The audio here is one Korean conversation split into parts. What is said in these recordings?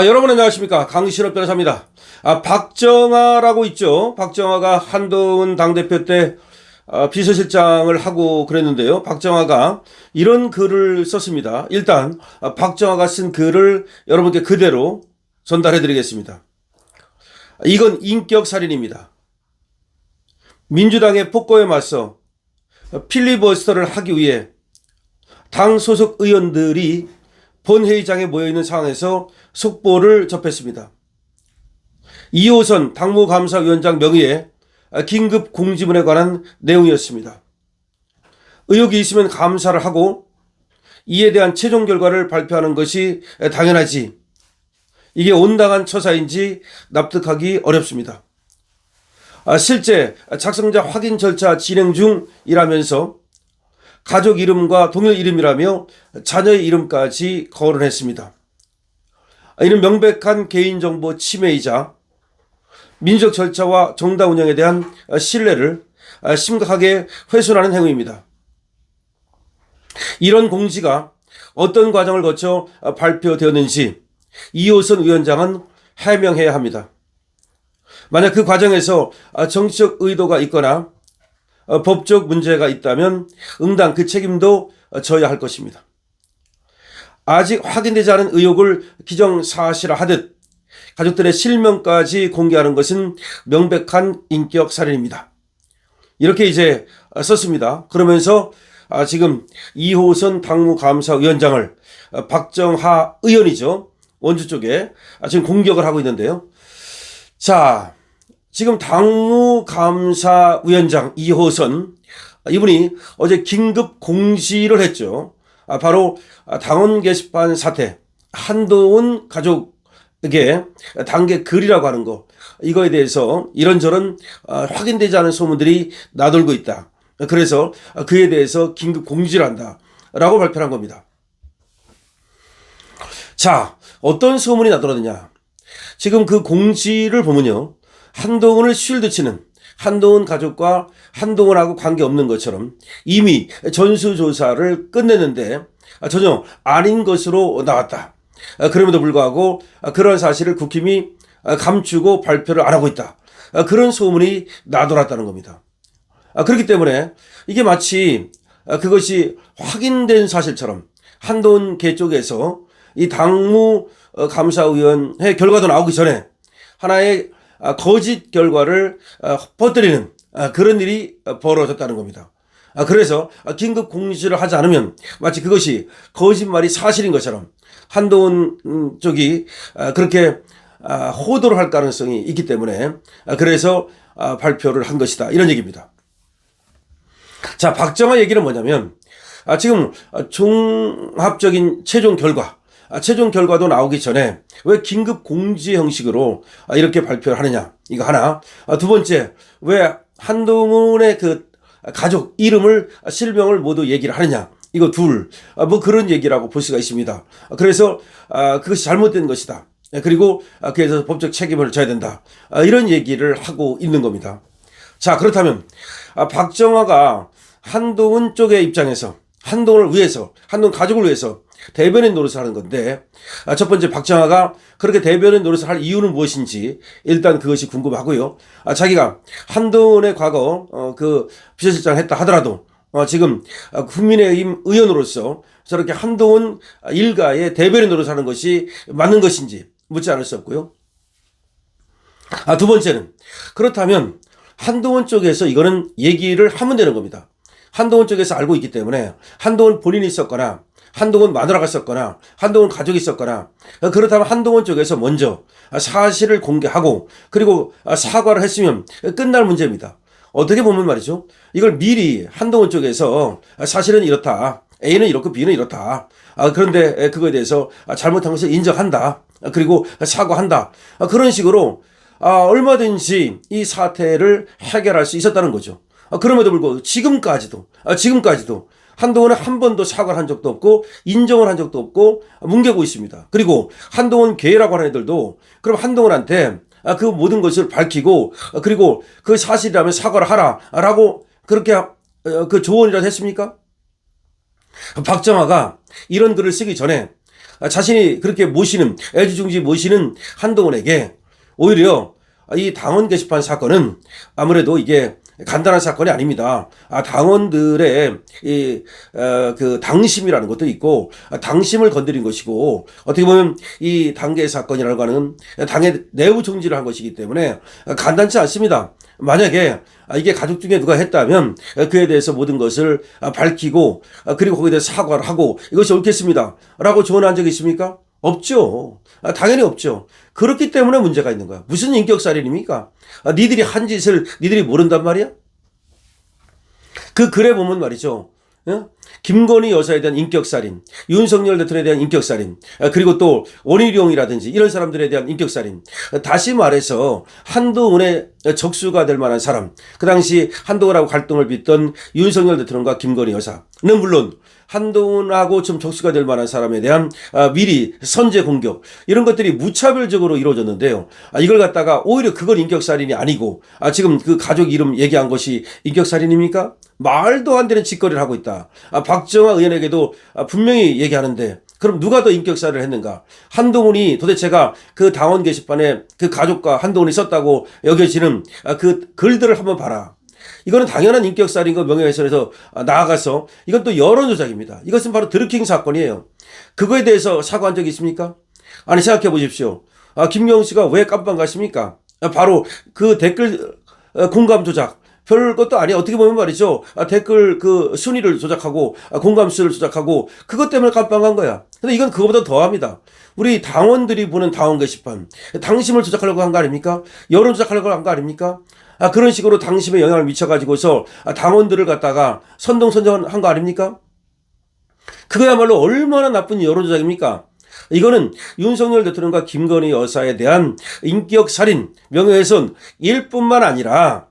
여러분 안녕하십니까. 강신업 변호사입니다. 박정아라고 있죠. 박정아가 한동훈 당대표 때 비서실장을 하고 그랬는데요. 박정아가 이런 글을 썼습니다. 일단 박정아가 쓴 글을 여러분께 그대로 전달해 드리겠습니다. 이건 인격살인입니다. 민주당의 폭거에 맞서 필리버스터를 하기 위해 당 소속 의원들이 본회의장에 모여있는 상황에서 속보를 접했습니다. 이호선 당무감사위원장 명의의 긴급 공지문에 관한 내용이었습니다. 의혹이 있으면 감사를 하고 이에 대한 최종 결과를 발표하는 것이 당연하지, 이게 온당한 처사인지 납득하기 어렵습니다. 실제 작성자 확인 절차 진행 중이라면서 가족 이름과 동일 이름이라며 자녀의 이름까지 거론했습니다. 이는 명백한 개인정보 침해이자 민주적 절차와 정당 운영에 대한 신뢰를 심각하게 훼손하는 행위입니다. 이런 공지가 어떤 과정을 거쳐 발표되었는지 이호선 위원장은 해명해야 합니다. 만약 그 과정에서 정치적 의도가 있거나 법적 문제가 있다면 응당 그 책임도 져야 할 것입니다. 아직 확인되지 않은 의혹을 기정사실화하듯 가족들의 실명까지 공개하는 것은 명백한 인격살인입니다. 이렇게 이제 썼습니다. 그러면서 지금 이호선 당무감사위원장을 박정하 의원이죠, 원주 쪽에 지금 공격을 하고 있는데요. 자, 지금 당무감사위원장 이호선, 이분이 어제 긴급 공지를 했죠. 바로 당원 게시판 사태, 한동훈 가족에게 단계 글이라고 하는 거, 이거에 대해서 이런저런 확인되지 않은 소문들이 나돌고 있다. 그래서 그에 대해서 긴급 공지를 한다 라고 발표한 겁니다. 자, 어떤 소문이 나돌았느냐. 지금 그 공지를 보면요, 한동훈을 쉴드치는, 한동훈 가족과 한동훈하고 관계없는 것처럼 이미 전수조사를 끝냈는데 전혀 아닌 것으로 나왔다. 그럼에도 불구하고 그런 사실을 국힘이 감추고 발표를 안 하고 있다. 그런 소문이 나돌았다는 겁니다. 그렇기 때문에 이게 마치 그것이 확인된 사실처럼 한동훈 계 쪽에서 이 당무감사위원회 결과도 나오기 전에 하나의 거짓 결과를 퍼뜨리는 그런 일이 벌어졌다는 겁니다. 그래서 긴급 공지를 하지 않으면 마치 그것이 거짓말이 사실인 것처럼 한동훈 쪽이 그렇게 호도를 할 가능성이 있기 때문에 그래서 발표를 한 것이다, 이런 얘기입니다. 자, 박정아 얘기는 뭐냐면 지금 종합적인 최종 결과도 나오기 전에 왜 긴급 공지 형식으로 이렇게 발표를 하느냐, 이거 하나. 두 번째, 왜 한동훈의 그 가족 이름을, 실명을 모두 얘기를 하느냐, 이거 둘. 뭐 그런 얘기라고 볼 수가 있습니다. 그래서 그것이 잘못된 것이다. 그리고 그래서 법적 책임을 져야 된다, 이런 얘기를 하고 있는 겁니다. 자, 그렇다면 박정아가 한동훈 쪽의 입장에서 한동훈을 위해서, 한동훈 가족을 위해서 대변인 노릇을 하는 건데, 첫 번째, 박정아가 그렇게 대변인 노릇을 할 이유는 무엇인지 일단 그것이 궁금하고요. 자기가 한동훈의 과거 그 비서실장을 했다 하더라도 지금 국민의힘 의원으로서 저렇게 한동훈 일가의 대변인 노릇을 하는 것이 맞는 것인지 묻지 않을 수 없고요. 두 번째는, 그렇다면 한동훈 쪽에서 이거는 얘기를 하면 되는 겁니다. 한동훈 쪽에서 알고 있기 때문에 한동훈 본인이 있었거나 한동훈 마누라가 있었거나 한동훈 가족이 있었거나, 그렇다면 한동훈 쪽에서 먼저 사실을 공개하고 그리고 사과를 했으면 끝날 문제입니다. 어떻게 보면 말이죠, 이걸 미리 한동훈 쪽에서 사실은 이렇다, A는 이렇고 B는 이렇다, 그런데 그거에 대해서 잘못한 것을 인정한다, 그리고 사과한다, 그런 식으로 얼마든지 이 사태를 해결할 수 있었다는 거죠. 그럼에도 불구하고 지금까지도 한동훈은 한 번도 사과를 한 적도 없고 인정을 한 적도 없고 뭉개고 있습니다. 그리고 한동훈 계라고 하는 애들도 그럼 한동훈한테 그 모든 것을 밝히고 그리고 그 사실이라면 사과를 하라라고 그렇게 그 조언이라도 했습니까? 박정아가 이런 글을 쓰기 전에 자신이 그렇게 모시는 애지중지 모시는 한동훈에게 오히려 이 당원 게시판 사건은 아무래도 이게 간단한 사건이 아닙니다. 당원들의 그 당심이라는 것도 있고 당심을 건드린 것이고 어떻게 보면 이 당계 사건이라고 하는 당의 내부 총질을 한 것이기 때문에 간단치 않습니다. 만약에 이게 가족 중에 누가 했다면 그에 대해서 모든 것을 밝히고 그리고 거기에 대해서 사과를 하고 이것이 옳겠습니다 라고 조언한 적이 있습니까? 없죠. 당연히 없죠. 그렇기 때문에 문제가 있는 거야. 무슨 인격살인입니까? 니들이 한 짓을 니들이 모른단 말이야? 그 글에 보면 말이죠. 김건희 여사에 대한 인격살인, 윤석열 대통령에 대한 인격살인, 그리고 또 원희룡이라든지 이런 사람들에 대한 인격살인. 다시 말해서 한동훈의 적수가 될 만한 사람, 그 당시 한동훈하고 갈등을 빚던 윤석열 대통령과 김건희 여사는 물론 한동훈하고 좀 적수가 될 만한 사람에 대한 미리 선제 공격 이런 것들이 무차별적으로 이루어졌는데요. 이걸 갖다가 오히려 그건 인격살인이 아니고 지금 그 가족 이름 얘기한 것이 인격살인입니까? 말도 안 되는 짓거리를 하고 있다. 박정아 의원에게도 분명히 얘기하는데 그럼 누가 더 인격살인을 했는가? 한동훈이 도대체가 그 당원 게시판에 그 가족과 한동훈이 썼다고 여겨지는 그 글들을 한번 봐라. 이거는 당연한 인격살인과 명예훼손에서 나아가서 이건 또 여론조작입니다. 이것은 바로 드루킹 사건이에요. 그거에 대해서 사과한 적이 있습니까? 아니 생각해 보십시오. 김경수 씨가 왜 깜빵 가십니까? 바로 그 댓글 공감 조작. 별 것도 아니에요. 어떻게 보면 말이죠. 댓글 그 순위를 조작하고 공감수를 조작하고 그것 때문에 깜빵 간 거야. 근데 이건 그거보다 더합니다. 우리 당원들이 보는 당원 게시판 당심을 조작하려고 한 거 아닙니까? 여론 조작하려고 한 거 아닙니까? 그런 식으로 당심에 영향을 미쳐가지고서 당원들을 갖다가 선동선전한 거 아닙니까? 그거야말로 얼마나 나쁜 여론조작입니까? 이거는 윤석열 대통령과 김건희 여사에 대한 인격살인, 명예훼손일 뿐만 아니라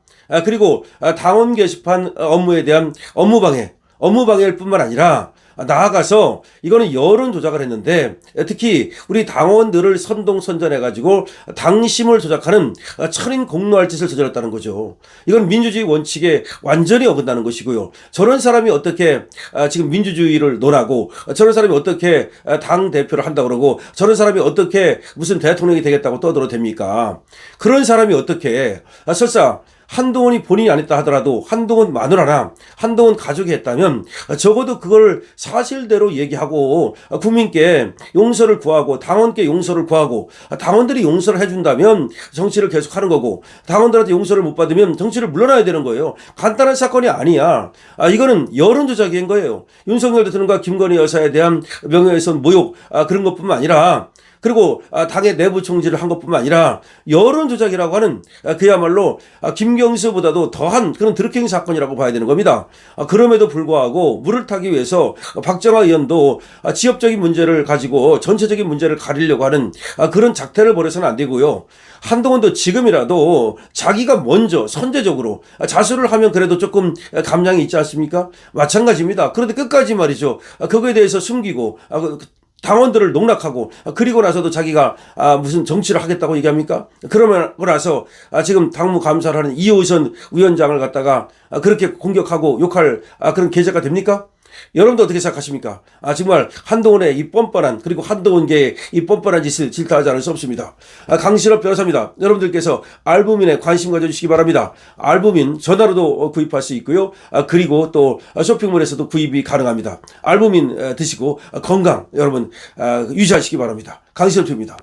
그리고 당원 게시판 업무에 대한 업무방해일 뿐만 아니라 나아가서 이거는 여론 조작을 했는데 특히 우리 당원들을 선동선전해가지고 당심을 조작하는 천인 공노할 짓을 저질렀다는 거죠. 이건 민주주의 원칙에 완전히 어긋나는 것이고요. 저런 사람이 어떻게 지금 민주주의를 논하고 저런 사람이 어떻게 당 대표를 한다고 그러고 저런 사람이 어떻게 무슨 대통령이 되겠다고 떠들어도 됩니까? 그런 사람이 어떻게 설사 한동훈이 본인이 안 했다 하더라도 한동훈 마누라나 한동훈 가족이 했다면 적어도 그걸 사실대로 얘기하고 국민께 용서를 구하고 당원께 용서를 구하고 당원들이 용서를 해준다면 정치를 계속하는 거고 당원들한테 용서를 못 받으면 정치를 물러나야 되는 거예요. 간단한 사건이 아니야. 이거는 여론조작인 거예요. 윤석열 대통령과 김건희 여사에 대한 명예훼손 모욕 그런 것뿐만 아니라 그리고 당의 내부 총질을 한 것뿐만 아니라 여론조작이라고 하는 그야말로 김경수보다도 더한 그런 드루킹 사건이라고 봐야 되는 겁니다. 그럼에도 불구하고 물을 타기 위해서 박정아 의원도 지역적인 문제를 가지고 전체적인 문제를 가리려고 하는 그런 작태를 벌여서는 안 되고요. 한동훈도 지금이라도 자기가 먼저 선제적으로 자수를 하면 그래도 조금 감량이 있지 않습니까? 마찬가지입니다. 그런데 끝까지 말이죠. 그거에 대해서 숨기고 당원들을 농락하고 그리고 나서도 자기가 무슨 정치를 하겠다고 얘기합니까? 그러고 나서 지금 당무 감사를 하는 이호선 위원장을 갖다가 그렇게 공격하고 욕할 그런 계제가 됩니까? 여러분도 어떻게 생각하십니까? 정말 한동훈의 이 뻔뻔한 그리고 한동훈계의 이 뻔뻔한 짓을 질타하지 않을 수 없습니다. 강신업 변호사입니다. 여러분들께서 알부민에 관심 가져주시기 바랍니다. 알부민 전화로도 구입할 수 있고요. 그리고 또 쇼핑몰에서도 구입이 가능합니다. 알부민 드시고 건강 여러분 유지하시기 바랍니다. 강신업 입니다.